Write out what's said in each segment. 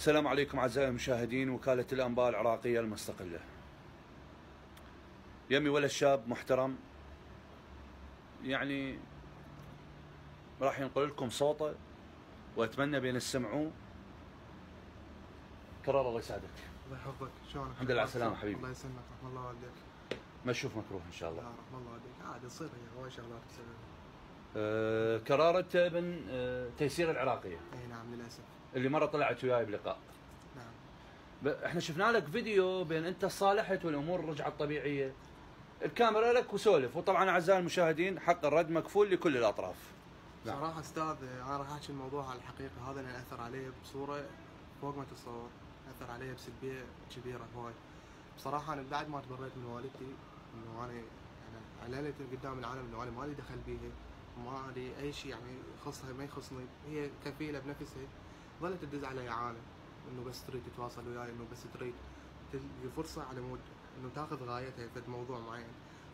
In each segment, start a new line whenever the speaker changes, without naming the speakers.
السلام عليكم أعزائي المشاهدين. وكالة الأنباء العراقية المستقلة. يمي ولد شاب محترم، يعني راح ينقل لكم صوته وأتمنى بين تسمعوه. كرار الله يسعدك.
الله يحفظك. شلونك؟
الحمد لله على السلامة حبيبي.
الله يسلمك. رحم الله والديك.
ما تشوف مكروه إن شاء الله.
لا رحم الله والديك. عادي تصير هي هواي شغلات تصير.
كرار أنت ابن تيسير العراقية.
اي نعم للأسف.
اللي مرة طلعت وياي بلقاء.
نعم.
احنا شفنا لك فيديو بين انت صالحت والامور رجعت طبيعيه. الكاميرا لك وسولف، وطبعا اعزائي المشاهدين حق الرد مكفول لكل الاطراف.
نعم. صراحه استاذ انا راح احكي الموضوع على الحقيقه، هذا اللي اثر علي بصوره فوق ما تتصور، اثر علي بسلبيه كبيره هواي. بصراحه انا بعد ما تبريت من والدتي انه انا يعني اعلنت قدام العالم انه انا ما لي دخل بيها، ما لي اي شيء يعني يخصها ما يخصني، هي كفيله بنفسها. ظلت تدز علي عالم انه بس تريد تتواصل وياي، انه بس تريد تلقي فرصه على مود انه تاخذ غايتها في موضوع معين.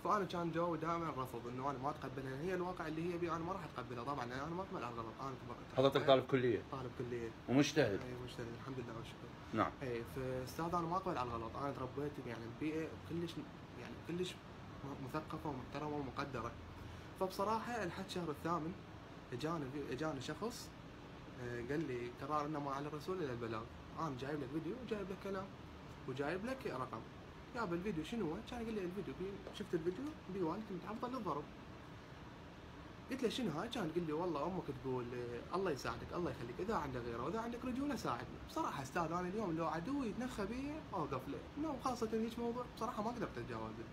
فانا كان جوابي دائما رفض، انه انا ما اتقبلها، هي الواقع اللي هي بيه انا ما راح اتقبلها طبعا، لان انا ما اقبل على الغلط. انا
حضرتك طالب كليه؟
طالب كليه
ومجتهد؟
اي مجتهد الحمد لله والشكر.
نعم.
اي فاستاذ انا ما اقبل على الغلط، انا تربيت يعني ببيئه كلش مثقفه ومحترمه ومقدره. فبصراحه لحد شهر الثامن اجاني شخص قال لي كرار انما على الرسول الى البلاغ. انا جايب لك فيديو وجايب لك كلام وجايب لك رقم. جاب الفيديو شنو هو؟ كان يقول لي الفيديو شفت الفيديو بوالدتي متعرضه للضرب. قلت له شنو هاي؟ كان يقول لي والله امك تقول الله يساعدك الله يخليك، اذا عندك غيره واذا عندك رجوله ساعدني. بصراحه استاذ انا اليوم لو عدوي يتنخى بي اوقف له، انه خاصه هيك موضوع بصراحه ما قدرت اتجاوزه.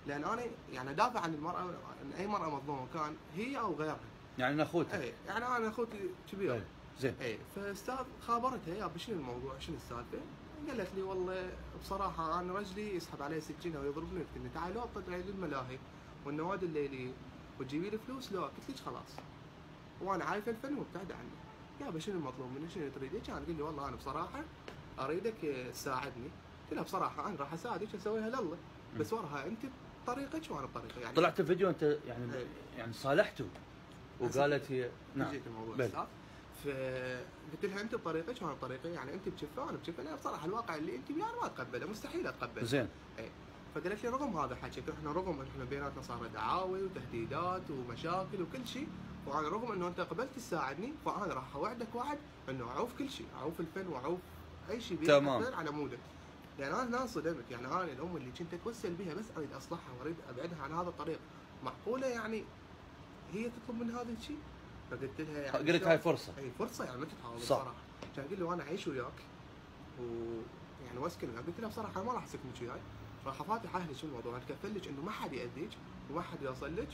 لان انا يعني ادافع عن المراه، عن اي مراه مظلومه كان هي او غيرها.
يعني اخوتها؟
اي يعني انا اخوتي كبير.
زين.
اي فاستاذ خابرتها يا شنو الموضوع شنو السالفه؟ قالت لي والله بصراحه انا رجلي يسحب علي سكينه ويضربني ويقتلني، تعالي لو طلعي للملاهي والنوادي الليليه وتجيبي لي فلوس. لو قلت لك خلاص وانا عارفه الفن وابتعد عني. يابا شنو المطلوب مني؟ شنو تريدي؟ كان قال لي والله انا بصراحه اريدك تساعدني. قلت له بصراحه انا راح اساعدك اسويها لله، بس وراها انت بطريقك وانا بطريقتي. يعني
طلعت الفيديو انت يعني صالحته وقالت هي
نعم جيت الموضوع استاذ. فقلت لها انت بطريقك وانا بطريقي، يعني انت بشفه وانا بشفه. انا بصراحه الواقع اللي انت بيه انا ما اتقبله، مستحيل اتقبله.
زين.
اي فقالت لي رغم هذا الحكي، احنا رغم احنا بيناتنا صار دعاوي وتهديدات ومشاكل وكل شيء، وانا رغم انه انت قبلت تساعدني فانا راح اوعدك وعد انه اعوف كل شيء، اعوف الفن واعوف اي شيء
تمام
على مودك. لان انا انصدمت، يعني انا الام اللي كنت اتوسل بها بس اريد اصلحها واريد ابعدها عن هذا الطريق، معقوله يعني هي تطلب من هذا الشيء؟ فقلت لها يعني
قلت هاي فرصه.
اي فرصه يعني ما تتعاون
صح.
بصراحه. كان يقول لي وانا اعيش وياك ويعني واسكن وياك. قلت له بصراحه ما راح اسكنك وياي، راح افاتح اهلي شو الموضوع، اتكفل لك انه ما حد ياذيك وما حد يوصل لك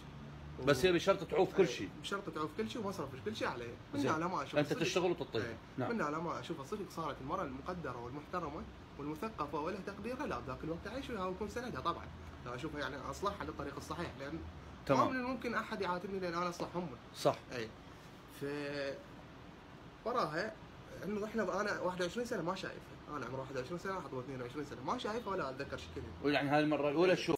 بس هي بشرط تعوف كل شيء.
بشرط تعوف كل شيء ومصرفك كل شيء علي. من
على
ما اشوف
انت تشتغل وتطير.
نعم. من على ما اشوف صدق صارت المراه المقدره والمحترمه والمثقفه ولها تقديرها، لا ذاك الوقت اعيش وياها واكون سندها طبعا. لا اشوفها يعني اصلحها للطريق الصحيح، لان
تمام.
ما من الممكن احد يعاتبني لان انا اصلح امه.
صح.
اي ف وراها انه احنا انا 21 سنه ما شايفها، انا عمري 21 سنه حطوا 22 سنه ما شايفها ولا اتذكر شكلها.
ويعني هاي المره الاولى تشوف